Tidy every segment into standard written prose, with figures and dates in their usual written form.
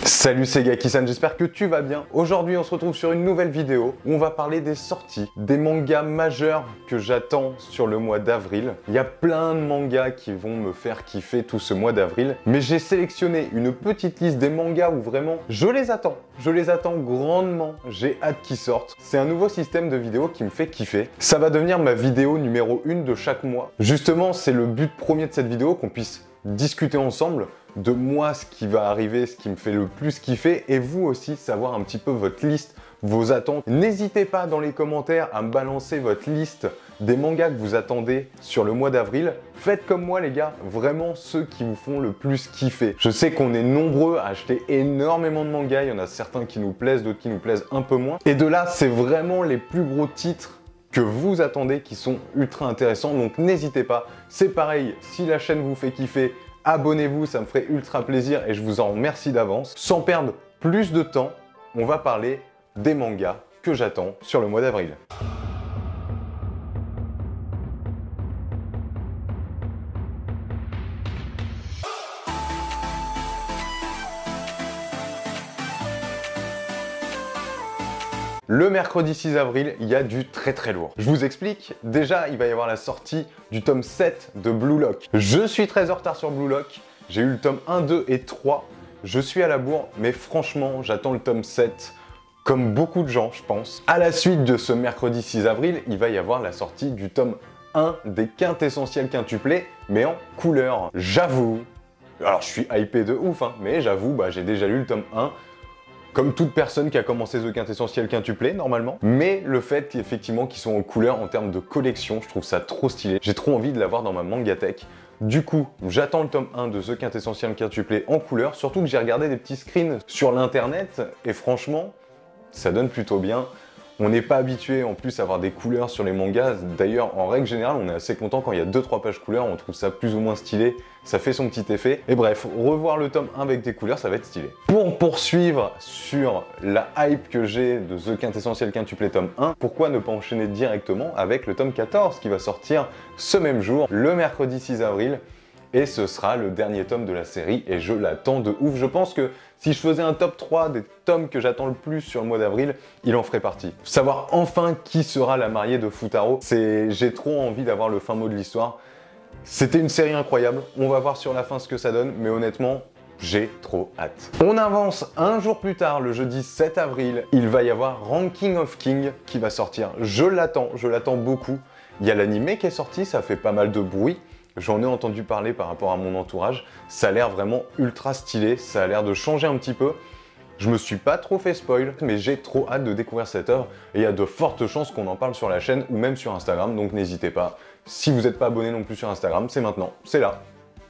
Salut, c'est Gaki-san, j'espère que tu vas bien. Aujourd'hui, on se retrouve sur une nouvelle vidéo où on va parler des sorties, des mangas majeurs que j'attends sur le mois d'avril. Il y a plein de mangas qui vont me faire kiffer tout ce mois d'avril, mais j'ai sélectionné une petite liste des mangas où vraiment je les attends. Je les attends grandement, j'ai hâte qu'ils sortent. C'est un nouveau système de vidéo qui me fait kiffer. Ça va devenir ma vidéo numéro 1 de chaque mois. Justement, c'est le but premier de cette vidéo, qu'on puisse discuter ensemble de moi, ce qui va arriver, ce qui me fait le plus kiffer, et vous aussi savoir un petit peu votre liste, vos attentes. N'hésitez pas dans les commentaires à me balancer votre liste des mangas que vous attendez sur le mois d'avril. Faites comme moi les gars, vraiment ceux qui vous font le plus kiffer. Je sais qu'on est nombreux à acheter énormément de mangas, il y en a certains qui nous plaisent, d'autres qui nous plaisent un peu moins. Et de là, c'est vraiment les plus gros titres que vous attendez qui sont ultra intéressants, donc n'hésitez pas. C'est pareil, si la chaîne vous fait kiffer, abonnez-vous, ça me ferait ultra plaisir et je vous en remercie d'avance. Sans perdre plus de temps, on va parler des mangas que j'attends sur le mois d'avril. Le mercredi 6 avril, il y a du très lourd. Je vous explique, déjà il va y avoir la sortie du tome 7 de Blue Lock. Je suis très en retard sur Blue Lock, j'ai eu le tome 1, 2 et 3, je suis à la bourre, mais franchement j'attends le tome 7 comme beaucoup de gens je pense. À la suite de ce mercredi 6 avril, il va y avoir la sortie du tome 1 des quintessentiels quintuplés, mais en couleur. J'avoue, alors je suis hypé de ouf, hein, mais j'avoue, j'ai déjà lu le tome 1, comme toute personne qui a commencé The Quintessentiel quintuplé, normalement. Mais le fait, effectivement, qu'ils sont en couleur en termes de collection, je trouve ça trop stylé. J'ai trop envie de l'avoir dans ma mangatech. Du coup, j'attends le tome 1 de The Quintessentiel quintuplé en couleur, surtout que j'ai regardé des petits screens sur l'internet, et franchement, ça donne plutôt bien. On n'est pas habitué en plus à avoir des couleurs sur les mangas. D'ailleurs, en règle générale, on est assez content quand il y a 2-3 pages couleurs, on trouve ça plus ou moins stylé, ça fait son petit effet. Et bref, revoir le tome 1 avec des couleurs, ça va être stylé. Pour poursuivre sur la hype que j'ai de The Quintessentiel quintuplé tome 1, pourquoi ne pas enchaîner directement avec le tome 14 qui va sortir ce même jour, le mercredi 6 avril. Et ce sera le dernier tome de la série et je l'attends de ouf. Je pense que si je faisais un top 3 des tomes que j'attends le plus sur le mois d'avril, il en ferait partie. Savoir enfin qui sera la mariée de Futaro, j'ai trop envie d'avoir le fin mot de l'histoire. C'était une série incroyable, on va voir sur la fin ce que ça donne, mais honnêtement, j'ai trop hâte. On avance un jour plus tard, le jeudi 7 avril, il va y avoir Ranking of King qui va sortir. Je l'attends beaucoup. Il y a l'animé qui est sorti, ça fait pas mal de bruit. J'en ai entendu parler par rapport à mon entourage, ça a l'air vraiment ultra stylé, ça a l'air de changer un petit peu. Je me suis pas trop fait spoil, mais j'ai trop hâte de découvrir cette œuvre et il y a de fortes chances qu'on en parle sur la chaîne ou même sur Instagram, donc n'hésitez pas. Si vous n'êtes pas abonné non plus sur Instagram, c'est maintenant, c'est là,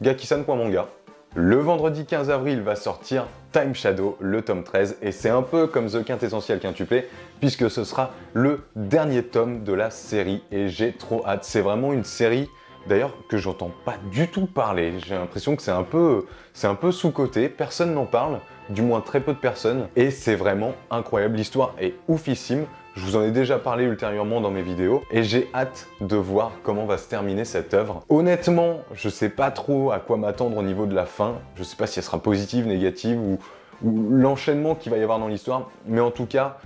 gakisan.manga. Le vendredi 15 avril va sortir Time Shadow, le tome 13, et c'est un peu comme The Quintessentiel quintuplé, puisque ce sera le dernier tome de la série et j'ai trop hâte. C'est vraiment une série d'ailleurs que j'entends pas du tout parler, j'ai l'impression que c'est un peu sous-coté, personne n'en parle, du moins très peu de personnes, et c'est vraiment incroyable, l'histoire est oufissime, je vous en ai déjà parlé ultérieurement dans mes vidéos, et j'ai hâte de voir comment va se terminer cette œuvre. Honnêtement, je sais pas trop à quoi m'attendre au niveau de la fin, je sais pas si elle sera positive, négative, ou l'enchaînement qu'il va y avoir dans l'histoire, mais en tout cas,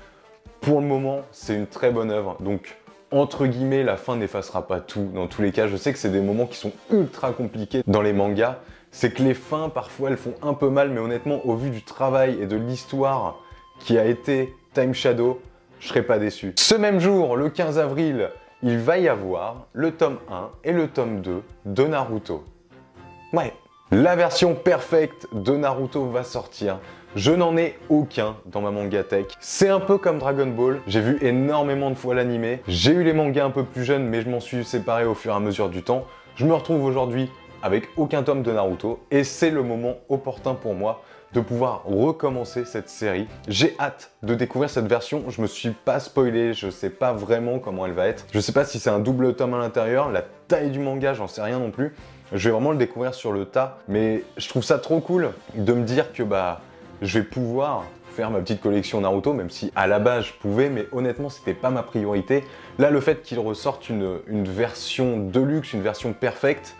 pour le moment, c'est une très bonne œuvre, donc entre guillemets, la fin n'effacera pas tout. Dans tous les cas, je sais que c'est des moments qui sont ultra compliqués dans les mangas. C'est que les fins, parfois, elles font un peu mal, mais honnêtement, au vu du travail et de l'histoire qui a été Time Shadow, je serais pas déçu. Ce même jour, le 15 avril, il va y avoir le tome 1 et le tome 2 de Naruto. Ouais, la version perfecte de Naruto va sortir. Je n'en ai aucun dans ma mangatech. C'est un peu comme Dragon Ball, j'ai vu énormément de fois l'animé. J'ai eu les mangas un peu plus jeunes, mais je m'en suis séparé au fur et à mesure du temps. Je me retrouve aujourd'hui avec aucun tome de Naruto, et c'est le moment opportun pour moi de pouvoir recommencer cette série. J'ai hâte de découvrir cette version, je me suis pas spoilé, je sais pas vraiment comment elle va être. Je sais pas si c'est un double tome à l'intérieur, la taille du manga, j'en sais rien non plus. Je vais vraiment le découvrir sur le tas, mais je trouve ça trop cool de me dire que je vais pouvoir faire ma petite collection Naruto, même si à la base je pouvais, mais honnêtement c'était pas ma priorité. Là, le fait qu'il ressorte une version deluxe, une version perfecte,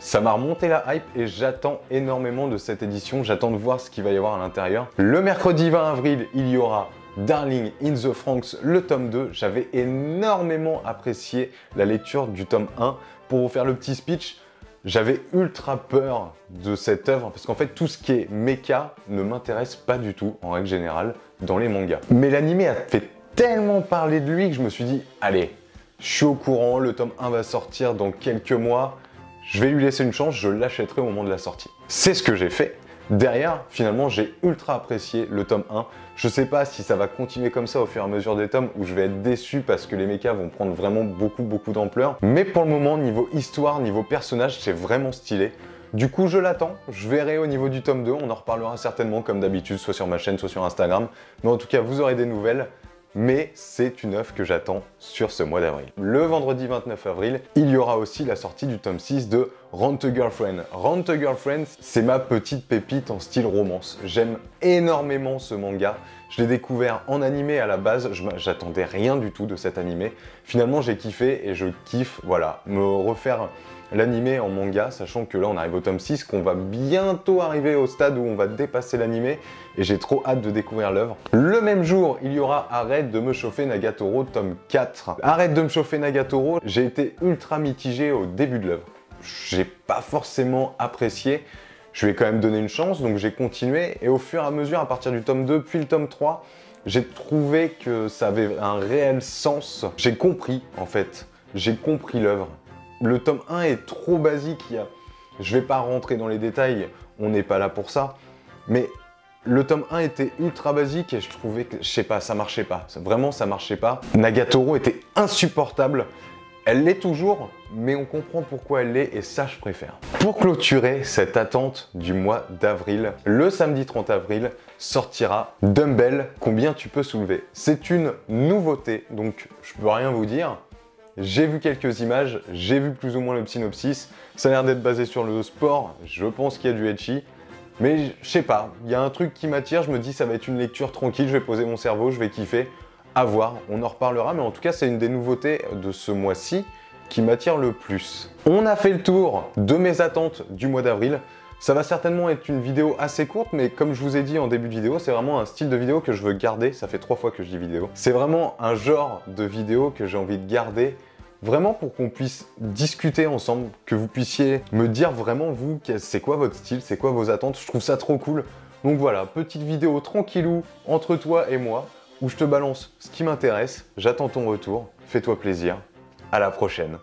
Ça m'a remonté la hype et j'attends énormément de cette édition, j'attends de voir ce qu'il va y avoir à l'intérieur. Le mercredi 20 avril, il y aura Darling in the Franxx, le tome 2. J'avais énormément apprécié la lecture du tome 1. Pour vous faire le petit speech, j'avais ultra peur de cette œuvre parce qu'en fait tout ce qui est mecha ne m'intéresse pas du tout en règle générale dans les mangas. Mais l'anime a fait tellement parler de lui que je me suis dit allez, je suis au courant, le tome 1 va sortir dans quelques mois, je vais lui laisser une chance, je l'achèterai au moment de la sortie. C'est ce que j'ai fait. Derrière, finalement, j'ai ultra apprécié le tome 1. Je sais pas si ça va continuer comme ça au fur et à mesure des tomes où je vais être déçu parce que les mechas vont prendre vraiment beaucoup d'ampleur. Mais pour le moment, niveau histoire, niveau personnage, c'est vraiment stylé. Du coup, je l'attends. Je verrai au niveau du tome 2. On en reparlera certainement comme d'habitude, soit sur ma chaîne, soit sur Instagram. Mais en tout cas, vous aurez des nouvelles. Mais c'est une œuvre que j'attends sur ce mois d'avril. Le vendredi 29 avril, il y aura aussi la sortie du tome 6 de Rent a Girlfriend. Rent a Girlfriend, c'est ma petite pépite en style romance. J'aime énormément ce manga. Je l'ai découvert en animé à la base, j'attendais rien du tout de cet animé. Finalement, j'ai kiffé et je kiffe, voilà, me refaire l'animé en manga, sachant que là on arrive au tome 6, qu'on va bientôt arriver au stade où on va dépasser l'animé, et j'ai trop hâte de découvrir l'œuvre. Le même jour, il y aura Arrête de me chauffer Nagatoro, tome 4. Arrête de me chauffer Nagatoro, j'ai été ultra mitigé au début de l'œuvre. J'ai pas forcément apprécié, je lui ai quand même donné une chance, donc j'ai continué, et au fur et à mesure, à partir du tome 2, puis le tome 3, j'ai trouvé que ça avait un réel sens. J'ai compris, en fait, j'ai compris l'œuvre. Le tome 1 est trop basique, je vais pas rentrer dans les détails, on n'est pas là pour ça, mais le tome 1 était ultra basique et je trouvais que, je sais pas, ça marchait pas, vraiment ça marchait pas. Nagatoro était insupportable, elle l'est toujours, mais on comprend pourquoi elle l'est et ça je préfère. Pour clôturer cette attente du mois d'avril, le samedi 30 avril sortira Dumbbell, combien tu peux soulever. C'est une nouveauté, donc je peux rien vous dire. J'ai vu quelques images, j'ai vu plus ou moins le synopsis, ça a l'air d'être basé sur le sport, je pense qu'il y a du ecchi, mais je sais pas, il y a un truc qui m'attire, je me dis ça va être une lecture tranquille, je vais poser mon cerveau, je vais kiffer, à voir, on en reparlera, mais en tout cas c'est une des nouveautés de ce mois-ci qui m'attire le plus. On a fait le tour de mes attentes du mois d'avril. Ça va certainement être une vidéo assez courte, mais comme je vous ai dit en début de vidéo, c'est vraiment un style de vidéo que je veux garder. Ça fait 3 fois que je dis vidéo. C'est vraiment un genre de vidéo que j'ai envie de garder, vraiment pour qu'on puisse discuter ensemble, que vous puissiez me dire vraiment vous, c'est quoi votre style, c'est quoi vos attentes. Je trouve ça trop cool. Donc voilà, petite vidéo tranquillou entre toi et moi, où je te balance ce qui m'intéresse. J'attends ton retour. Fais-toi plaisir. À la prochaine.